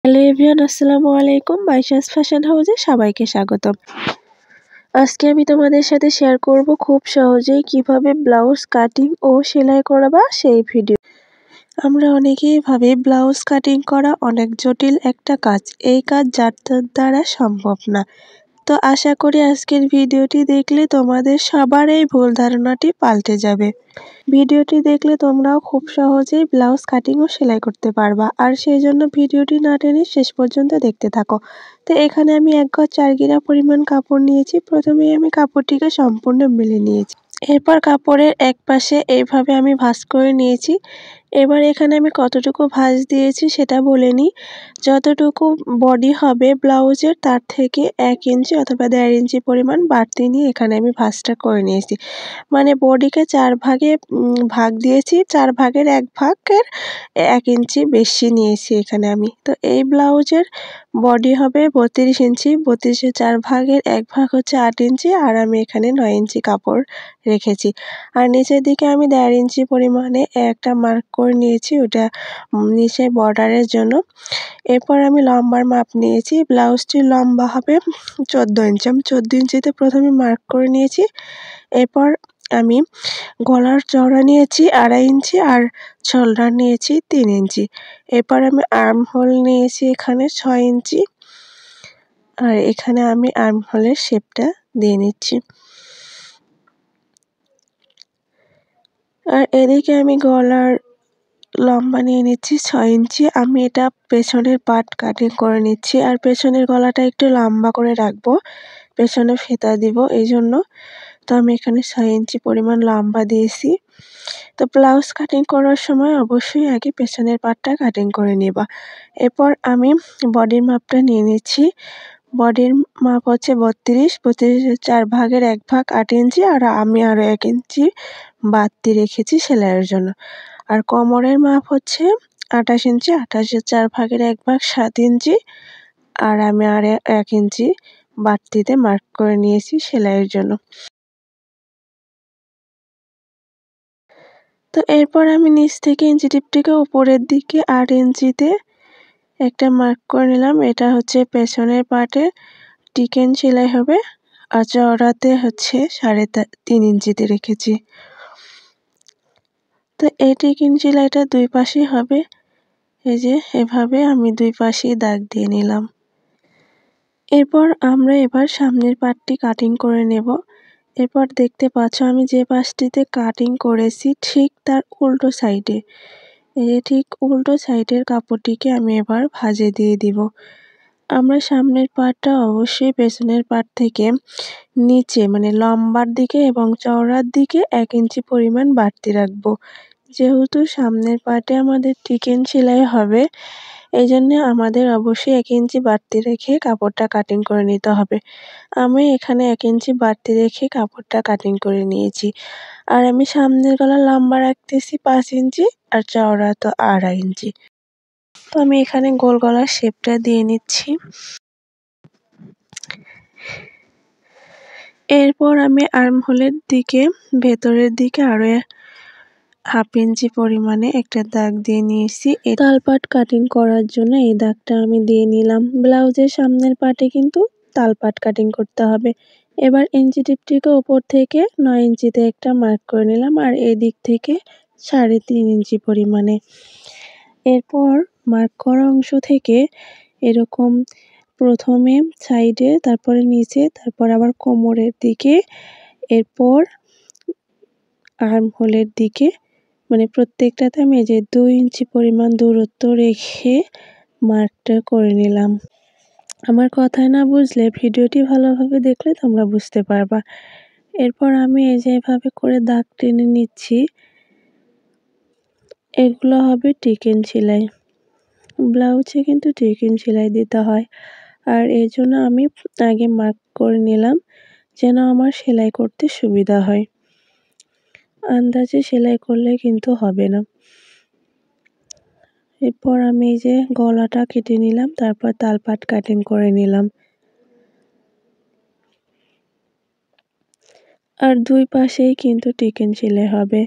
Hello everyone, আসসালামু আলাইকুম। বাইশাস fashion হাউসে সবাইকে স্বাগতম। আজকে আমি তোমাদের সাথে শেয়ার করব খুব সহজেই কিভাবে ব্লাউজ কাটিং ও সেলাই করবা সেই ভিডিও। আমরা অনেকেই ভাবি ব্লাউজ কাটিং করা অনেক জটিল একটা কাজ, এই কাজ যার দ্বারা সম্ভব না। তো আশা করি আজকের ভিডিওটি দেখলে তোমাদের সবার এই ভুল ধারণাটি পাল্টে যাবে। ভিডিওটি দেখলে তোমরাও খুব সহজেই ব্লাউজ কাটিং ও সেলাই করতে পারবা, আর সেই জন্য ভিডিওটি না টেনে শেষ পর্যন্ত দেখতে থাকো। তো এখানে আমি 1 গজ 4 গিরা পরিমাণ কাপড় নিয়েছি। প্রথমেই আমি কাপড়টিকে সম্পূর্ণ মেলে নিয়েছি। এরপর কাপড়ের এক পাশে এইভাবে আমি ভাঁজ করে নিয়েছি। এবার এখানে আমি কতটুকু ভাঁজ দিয়েছি সেটা বলে নিই। যতটুকু বডি হবে ব্লাউজের তার থেকে 1 ইঞ্চি অথবা 1.5 ইঞ্চি পরিমাণ বাড়তি নিয়ে এখানে আমি ভাঁজটা করে নিয়েছি। মানে বডিকে 4 ভাগে ভাগ দিয়েছি, 4 ভাগের 1 ভাগের 1 ইঞ্চি বেশি নিয়েছি এখানে আমি। তো এই ব্লাউজের বডি হবে 32 ইঞ্চি, 32-এর 4 ভাগের 1 ভাগ হচ্ছে 8 ইঞ্চি, আর আমি এখানে 9 ইঞ্চি কাপড় রেখেছি। আর নিচের দিকে আমি 1.5 ইঞ্চি পরিমাণে একটা মার্ক করে নিয়েছি, ওটা নিচে বর্ডারের জন্য। এরপর আমি লম্বার মাপ নিয়েছি। ব্লাউজটির লম্বা হবে 14 ইঞ্চি। আমি 14 ইঞ্চিতে প্রথমে মার্ক করে নিয়েছি। এরপর আমি গলার চওড়া নিয়েছি 2.5 ইঞ্চি, আর শোল্ডার নিয়েছি 3 ইঞ্চি। এরপর আমি আর্মহোল নিয়েছি এখানে 6 ইঞ্চি, আর এখানে আমি আর্মহোলের শেপটা দিয়ে নিচ্ছি। আর এদিকে আমি গলার লম্বা নিয়ে নিচ্ছি 6 ইঞ্চি। আমি এটা পেছনের পার্ট কাটিং করে নিচ্ছি, আর পেছনের গলাটা একটু লম্বা করে রাখবো, পেছনে ফিতা দিব এই জন্য। তো আমি এখানে 6 ইঞ্চি পরিমাণ লম্বা দিয়েছি। তো ব্লাউজ কাটিং করার সময় অবশ্যই আগে পেছনের পার্টটা কাটিং করে নেবা। এরপর আমি বডির মাপটা নিয়ে নিচ্ছি। বডির মাপ হচ্ছে 32, 32-এর 4 ভাগের 1 ভাগ 8 ইঞ্চি, আর আমি আরও 1 ইঞ্চি বাড়তি রেখেছি সেলাইয়ের জন্য। আর কোমরের মাপ হচ্ছে 28 ইঞ্চি, 28-এর 4 ভাগের 1 ভাগ 7 ইঞ্চি, আর আমি আর 1 ইঞ্চি বাড়তিতে মার্ক করে নিয়েছি সেলাইয়ের জন্য। তো এরপর আমি নিচ থেকে ইঞ্চি টিপটিকে উপরের দিকে 8 ইঞ্চিতে একটা মার্ক করে নিলাম। এটা হচ্ছে পেছনের পার্টে টিকেন সেলাই হবে, আর চওড়াতে হচ্ছে 3.5 ইঞ্চিতে রেখেছি। তো এই টিকেন সেলাইটা 2 পাশেই হবে। এই যে এভাবে আমি 2 পাশেই দাগ দিয়ে নিলাম। এরপর আমরা সামনের পার্টটি কাটিং করে নেব। এরপর দেখতে পাচ্ছ আমি যে পাশটিতে কাটিং করেছি ঠিক তার উল্টো সাইডে, ঠিক উল্টো সাইডের কাপড়টিকে আমি এবার ভাঁজে দিয়ে দিব। আমরা সামনের পার্টটা অবশ্যই পেছনের পার্ট থেকে নিচে মানে লম্বার দিকে এবং চওড়ার দিকে 1 ইঞ্চি পরিমাণ বাড়তি রাখবো। যেহেতু সামনের পার্টে আমাদের টিকেন সেলাই হবে, এই জন্য আমাদের অবশ্যই 1 ইঞ্চি বাড়তি রেখে কাপড়টা কাটিং করে নিতে হবে। আমি এখানে 1 ইঞ্চি বাড়তি রেখে কাপড়টা কাটিং করে নিয়েছি। আর আমি সামনের গলা লম্বা রাখতেছি 5 ইঞ্চি, আর চওড়া তো 2.5 ইঞ্চি। তো আমি এখানে গোল গলার শেপটা দিয়ে নিচ্ছি। এরপর আমি আর্মহোলের দিকে ভেতরের দিকে আরও 1/2 ইঞ্চি পরিমাণে একটা দাগ দিয়ে নিয়েছি। এই তালপাট কাটিং করার জন্য এই দাগটা আমি দিয়ে নিলাম। ব্লাউজের সামনের পাটে কিন্তু তালপাট কাটিং করতে হবে। এবার ইঞ্চি টিপটিকে উপর থেকে 9 ইঞ্চিতে একটা মার্ক করে নিলাম, আর এদিক থেকে 3.5 ইঞ্চি পরিমাণে। এরপর মার্ক করা অংশ থেকে এরকম প্রথমে সাইডে, তারপরে নিচে, তারপর আবার কোমরের দিকে, এরপর আর্মহোলের দিকে, মানে প্রত্যেকটাতে আমি এই যে 2 ইঞ্চি পরিমাণ দূরত্ব রেখে মার্কটা করে নিলাম। আমার কথায় না বুঝলে ভিডিওটি ভালোভাবে দেখলে তোমরা বুঝতে পারবা। এরপর আমি এই যে এভাবে করে দাগ টেনে নিচ্ছি। এগুলো হবে টিকেন সেলাই। ব্লাউজে কিন্তু টিকেন সেলাই দিতে হয়, আর এর জন্য আমি আগে মার্ক করে নিলাম যেন আমার সেলাই করতে সুবিধা হয়। আন্দাজে সেলাই করলে কিন্তু হবে না। এরপর আমি এই যে গলাটা কেটে নিলাম, তারপর তালপাট কাটিং করে নিলাম। আর 2 পাশেই কিন্তু টিকেন সেলাই হবে,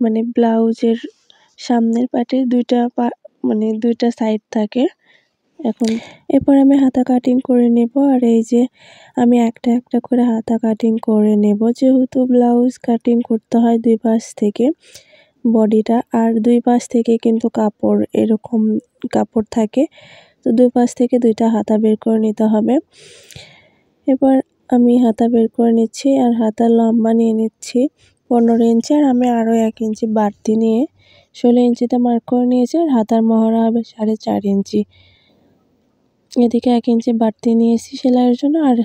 মানে ব্লাউজের সামনের পার্টের 2টা মানে 2টা সাইড থাকে, এখন এরপর আমি হাতা কাটিং করে নেব। আর এই যে আমি একটা একটা করে হাতা কাটিং করে নেব, যেহেতু ব্লাউজ কাটিং করতে হয় দুই পাশ থেকে বডিটা, আর দুই পাশ থেকে কিন্তু কাপড় এরকম কাপড় থাকে, তো দুই পাশ থেকে দুইটা হাতা বের করে নিতে হবে। এবার আমি হাতা বের করে নিচ্ছি আর হাতার লম্বা নিয়ে নিচ্ছি 15 ইঞ্চি, আর আমি আরও 1 ইঞ্চি বাড়তি নিয়ে 16 ইঞ্চিতে মার্ক করে নিয়েছি। আর হাতার মহড়া হবে 4.5 ইঞ্চি। এদিকে 1 ইঞ্চি বাড়তি নিয়েছি সেলাইয়ের জন্য, আর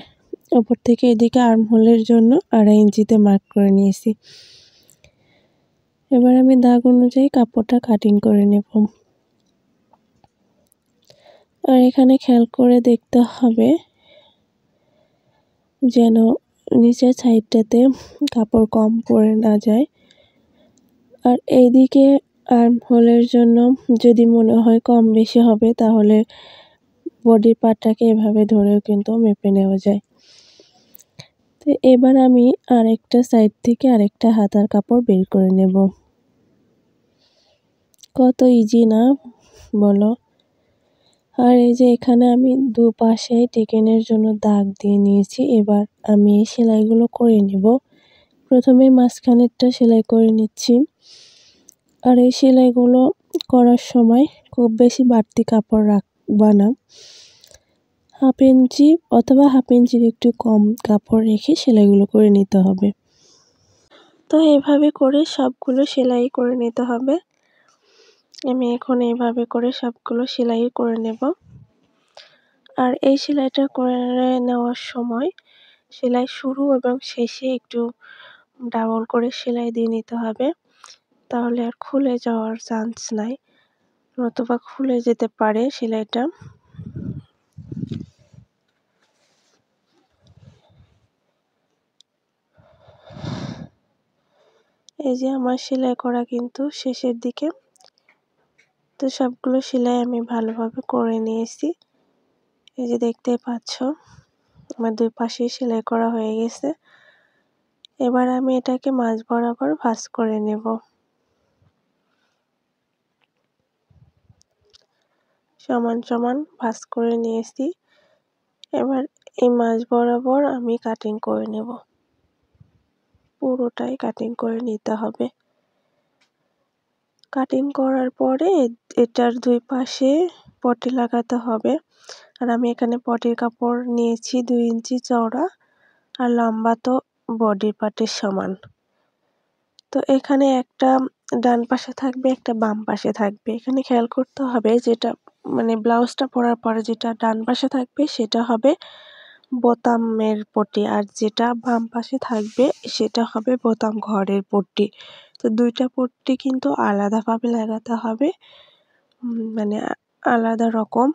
ওপর থেকে এদিকে আর্মহোলের জন্য 2.5 ইঞ্চিতে মার্ক করে নিয়েছি। এবার আমি দাগ অনুযায়ী কাপড়টা কাটিং করে নেব। আর এখানে খেয়াল করে দেখতে হবে যেন নিচের সাইডটাতে কাপড় কম পড়ে না যায়। আর এইদিকে আর্মহোলের জন্য যদি মনে হয় কম বেশি হবে, তাহলে বডির পার্টটাকে এভাবে ধরেও কিন্তু মেপে নেওয়া যায়। তো এবার আমি আরেকটা সাইড থেকে আরেকটা হাতার কাপড় বের করে নেব। কত ইজি না বলো। আর এই যে এখানে আমি দুপাশে টেকেনের জন্য দাগ দিয়ে নিয়েছি। এবার আমি এই সেলাইগুলো করে নেব। প্রথমে মাঝখানেরটা সেলাই করে নিচ্ছি। আর এই সেলাইগুলো করার সময় খুব বেশি বাড়তি কাপড় রাখবা না, 1/2 ইঞ্চি অথবা 1/2 ইঞ্চির একটু কম কাপড় রেখে সেলাইগুলো করে নিতে হবে। তো এভাবে করে সবগুলো সেলাই করে নিতে হবে। আমি এখন এইভাবে করে সবগুলো সেলাই করে নেব। আর এই সেলাইটা করে নেওয়ার সময় সেলাই শুরু এবং শেষে একটু ডাবল করে সেলাই দিয়ে নিতে হবে, তাহলে আর খুলে যাওয়ার চান্স নাই, নতুবা খুলে যেতে পারে সেলাইটা। এই যে আমার সেলাই করা কিন্তু শেষের দিকে। তো সবগুলো সেলাই আমি ভালোভাবে করে নিয়েছি। এই যে দেখতেই পাচ্ছ আমার দুই পাশে সেলাই করা হয়ে গেছে। এবার আমি এটাকে মাঝ বরাবর ভাঁজ করে নেব। সমান সমান ভাঁজ করে নিয়েছি। এবার এই মাঝ বরাবর আমি কাটিং করে নেব। পুরোটাই কাটিং করে নিতে হবে। কাটিং করার পরে এটার দুই পাশে পটি লাগাতে হবে। আর আমি এখানে পটির কাপড় নিয়েছি 2 ইঞ্চি চওড়া, আর লম্বা তো বডির পার্টের সমান। তো এখানে একটা ডান পাশে থাকবে, একটা বাম পাশে থাকবে। এখানে খেয়াল করতে হবে যেটা মানে ব্লাউজটা পরার পরে যেটা ডান পাশে থাকবে সেটা হবে বোতামের পট্টি, আর যেটা বাম পাশে থাকবে সেটা হবে বোতাম ঘরের পট্টি। তো দুইটা পট্টি কিন্তু আলাদাভাবে লাগাতে হবে, মানে আলাদা রকম।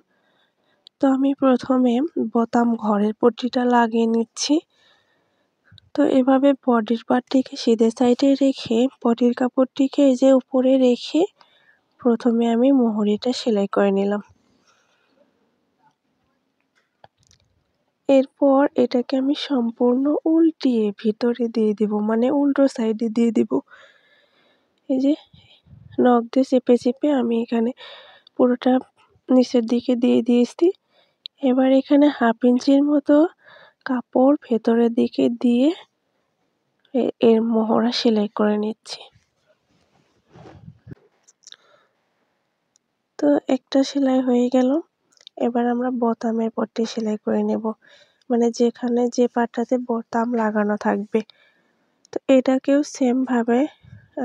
তো আমি প্রথমে বোতাম ঘরের পট্টিটা লাগিয়ে নিচ্ছি। তো এভাবে বডির পার্টটিকে সিধে সাইডে রেখে বডির কাপড়টিকে এই যে উপরে রেখে প্রথমে আমি মোহরিটা সেলাই করে নিলাম। এরপর এটাকে আমি সম্পূর্ণ উল্টিয়ে ভিতরে দিয়ে দিব, মানে উল্টো সাইডে দিয়ে দিব। এই যে নখ দিয়ে চেপে চেপে আমি এখানে পুরোটা নিচের দিকে দিয়ে দিয়েছি। এবার এখানে 1/2 ইঞ্চির মতো কাপড় ভেতরের দিকে দিয়ে এর মোহরা সেলাই করে নিচ্ছি। তো একটা সেলাই হয়ে গেল। এবার আমরা বোতামের পট্টি সেলাই করে নেব, মানে যেখানে যে পাটটাতে বোতাম লাগানো থাকবে। তো এটাকেও সেম ভাবে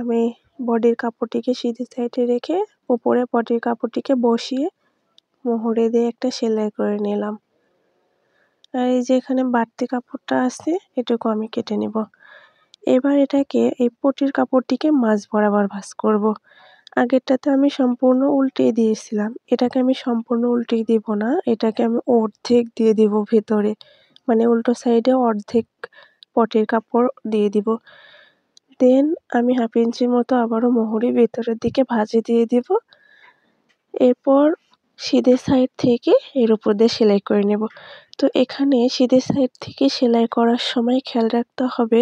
আমি বডির কাপড়টিকে সিধে সাইডে রেখে উপরে বডির কাপড়টিকে বসিয়ে মোহরে দিয়ে একটা সেলাই করে নিলাম। আর এই যে এখানে বাড়তি কাপড়টা আছে এটুকু আমি কেটে নেব। এবার এটাকে এই পটির কাপড়টিকে মাঝ বরাবর ভাঁজ করব। আগেরটাতে আমি সম্পূর্ণ উল্টিয়ে দিয়েছিলাম, এটাকে আমি সম্পূর্ণ উল্টিয়ে দিব না, এটাকে আমি অর্ধেক দিয়ে দিব ভেতরে, মানে উল্টো সাইডে অর্ধেক পটির কাপড় দিয়ে দিব। দেন আমি 1/2 ইঞ্চির মতো আবারও মোহরি ভেতরের দিকে ভাঁজে দিয়ে দিব। এরপর সিধে সাইড থেকে এর উপর দিয়ে সেলাই করে নেব। তো এখানে সিধে সাইড থেকে সেলাই করার সময় খেয়াল রাখতে হবে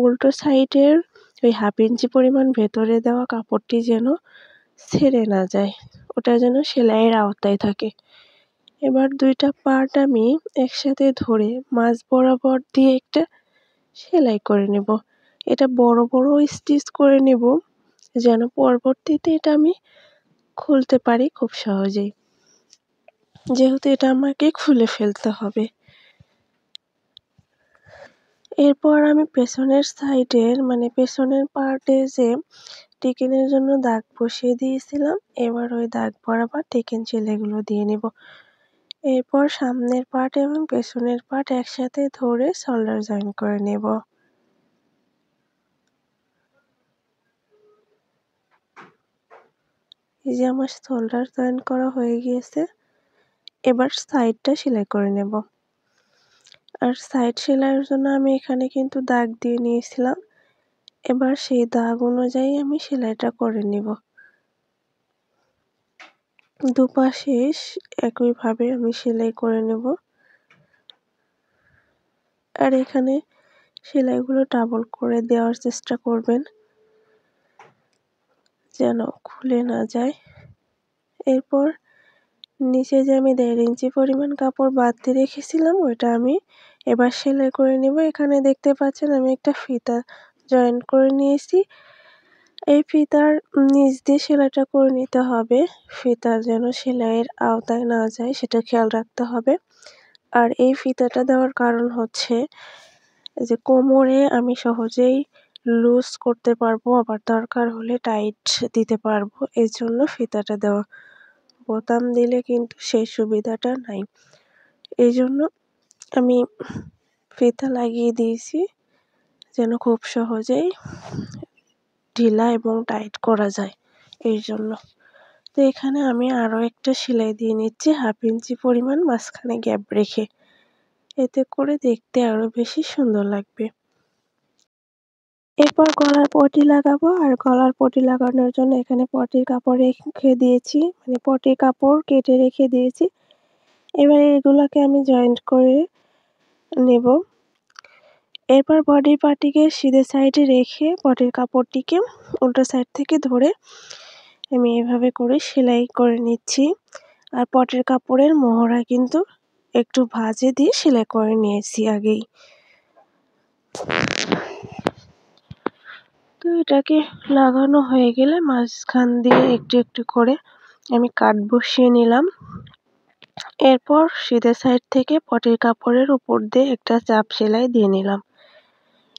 উল্টো সাইডের ওই 1/2 ইঞ্চি পরিমাণ ভেতরে দেওয়া কাপড়টি যেন ছেড়ে না যায়, ওটা যেন সেলাইয়ের আওতায় থাকে। এবার দুইটা পার্ট আমি একসাথে ধরে মাঝ বরাবর দিয়ে একটা সেলাই করে নেব। এটা বড় বড় স্টিচ করে নেব যেন পরবর্তীতে এটা আমি খুলতে পারি খুব সহজেই, যেহেতু এটা আমাকে খুলে ফেলতে হবে। এরপর আমি পেছনের সাইডের পেছনের পার্টে যে টেকেনের জন্য দাগ বসিয়ে দিয়েছিলাম, এবার ওই দাগ বরাবর টেকেন সেলাইগুলো দিয়ে নেব। এরপর সামনের পার্ট এবং পেছনের পার্ট একসাথে ধরে শোল্ডার জয়েন করে নেব। এই যে আমার শোল্ডার জয়েন করা হয়ে গিয়েছে। এবার সাইডটা সেলাই করে নেব। আর সাইড সেলাইয়ের জন্য আমি এখানে কিন্তু দাগ দিয়ে নিয়েছিলাম। এবার সেই দাগ অনুযায়ী আমি সেলাইটা করে নেব। দুপাশে একইভাবে আমি সেলাই করে নেব। আর এখানে সেলাইগুলো ডাবল করে দেওয়ার চেষ্টা করবেন যেন খুলে না যায়। এরপর নিচে যে আমি 1.5 ইঞ্চি পরিমাণ কাপড় বাদ দিয়ে রেখেছিলাম ওইটা আমি এবার সেলাই করে নেব। এখানে দেখতে পাচ্ছেন আমি একটা ফিতা জয়েন করে নিয়েছি। এই ফিতার নিচ দিয়ে সেলাইটা করে নিতে হবে। ফিতা যেন সেলাইয়ের আওতায় না যায় সেটা খেয়াল রাখতে হবে। আর এই ফিতাটা দেওয়ার কারণ হচ্ছে যে কোমরে আমি সহজেই লুজ করতে পারবো, আবার দরকার হলে টাইট দিতে পারবো, এজন্য ফিতাটা দেওয়া। বোতাম দিলে কিন্তু সেই সুবিধাটা নাই, এই জন্য আমি ফিতা লাগিয়ে দিয়েছি যেন খুব সহজেই ঢিলা এবং টাইট করা যায় এই জন্য। তো এখানে আমি আরও একটা সেলাই দিয়ে নিচ্ছি 1/2 ইঞ্চি পরিমাণ মাঝখানে গ্যাপ রেখে, এতে করে দেখতে আরও বেশি সুন্দর লাগবে। এরপর গলার পটি লাগাবো। আর গলার পটি লাগানোর জন্য এখানে পটির কাপড় রেখে দিয়েছি, পটির কাপড় কেটে রেখে দিয়েছি। এবার এগুলোকে আমি জয়েন্ট করে নেব। এরপর বডির পার্টটিকে সিধে সাইডে রেখে পটির কাপড়টিকে উল্টো সাইড থেকে ধরে আমি এভাবে করে সেলাই করে নিচ্ছি। আর পটির কাপড়ের মহড়া কিন্তু একটু ভাঁজে দিয়ে সেলাই করে নিয়েছি আগেই। তো এটাকে লাগানো হয়ে গেলে মাঝখান দিয়ে একটু একটু করে আমি কাট বসিয়ে নিলাম। এরপর সিধে সাইড থেকে পটির কাপড়ের উপর দিয়ে একটা চাপ সেলাই দিয়ে নিলাম।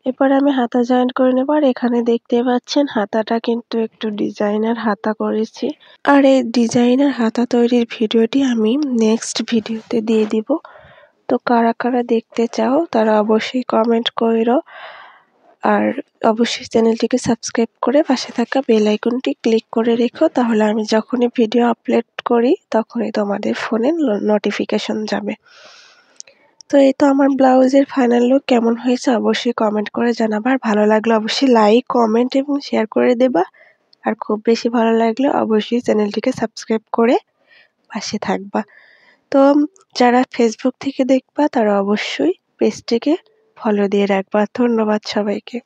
এরপর আমি হাতা জয়েন্ট করে নেব। আর এখানে দেখতে পাচ্ছেন হাতাটা কিন্তু একটু ডিজাইনার হাতা করেছি। আর এই ডিজাইনার হাতা তৈরির ভিডিওটি আমি নেক্সট ভিডিওতে দিয়ে দিব। তো কারা কারা দেখতে চাও তারা অবশ্যই কমেন্ট করো। আর অবশ্যই চ্যানেলটিকে সাবস্ক্রাইব করে পাশে থাকা বেল আইকনটি ক্লিক করে রেখো, তাহলে আমি যখনই ভিডিও আপলোড করি তখনই তোমাদের ফোনে নোটিফিকেশন যাবে। তো এই তো আমার ব্লাউজের ফাইনাল লুক কেমন হয়েছে অবশ্যই কমেন্ট করে জানাবা। আর ভালো লাগলে অবশ্যই লাইক, কমেন্ট এবং শেয়ার করে দেবা। আর খুব বেশি ভালো লাগলে অবশ্যই চ্যানেলটিকে সাবস্ক্রাইব করে পাশে থাকবা। তো যারা ফেসবুক থেকে দেখবা তারা অবশ্যই পেজটিকে ফলো দিয়ে রাখবা। ধন্যবাদ সবাইকে।